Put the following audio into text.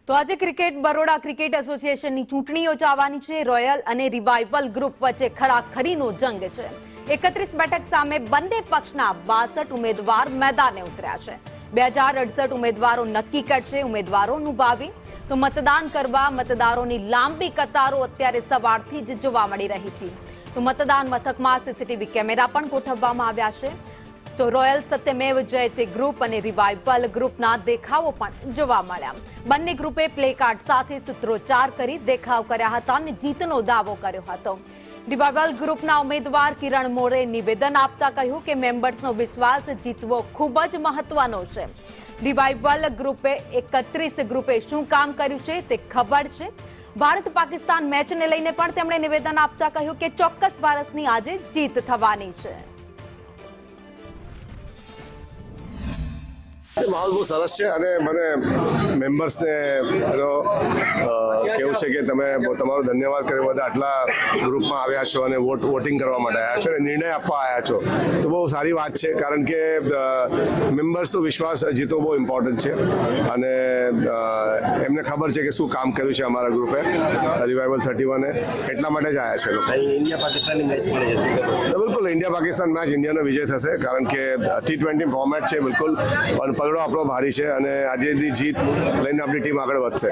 તો આજે બરોડા ક્રિકેટ એસોસિએશનની ચૂંટણી યોજાવાની છે। રોયલ અને રિવાઇવલ ગ્રુપ વચ્ચે ખરાખરીનો જંગ છે। 31 બેઠક સામે બંને પક્ષના 62 ઉમેદવાર મેદાને ઉતર્યા છે। 2068 ઉમેદવારો નક્કી કરશે ઉમેદવારોનું ભાવિ। તો મતદાન કરવા મતદારોની લાંબી કતારો અત્યારે સવારથી જ જોવા મળી રહી હતી। તો મતદાન મથકમાં સીસીટીવી કેમેરા પણ ગોઠવવામાં આવ્યા છે। તો રોયલ સત્યમેવ જયતે ગ્રુપ અને રિવાઇવલ ગ્રુપના દેખાવો પણ જોવા મળ્યા। બંને ગ્રુપે પ્લેકાર્ડ સાથે સૂત્રોચ્ચાર કરી દેખાવ કર્યા હતા અને જીતનો દાવો કર્યો હતો। રિવાઇવલ ગ્રુપના ઉમેદવાર કિરણ મોરે નિવેદન આપતા કહ્યું કે મેમ્બર્સનો વિશ્વાસ જીતવો ખૂબ જ મહત્વનો છે। રિવાઇવલ ગ્રુપે 31 ગ્રુપે શું કામ કર્યું છે તે ખબર છે। ભારત પાકિસ્તાન મેચને લઈને પણ તેમણે નિવેદન આપતા કહ્યું કે ચોક્કસ ભારતની આજે જીત થવાની છે। માહોલ બહુ સરસ છે અને મને મેમ્બર્સને કેવું છે કે તમે તમારો ધન્યવાદ કર્યો બધા આટલા ગ્રુપમાં આવ્યા છો અને વોટિંગ કરવા માટે આવ્યા છો અને નિર્ણય આપવા આવ્યા છો તો બહુ સારી વાત છે કારણ કે મેમ્બર્સનો વિશ્વાસ જીતવો બહુ ઇમ્પોર્ટન્ટ છે અને એમને ખબર છે કે શું કામ કર્યું છે અમારા ગ્રુપે રિવાઇવલ 31 એટલા માટે જ આવ્યા છે લોકો। ઇન્ડિયા પાકિસ્તાનની મેચ બિલકુલ ઇન્ડિયા પાકિસ્તાન મેચ ઇન્ડિયાનો વિજય થશે કારણ કે T20 ફોર્મેટ છે બિલકુલ પણ પલડો આપણો ભારી છે અને આજેની જીત લઈને આપણી ટીમ આગળ વધશે।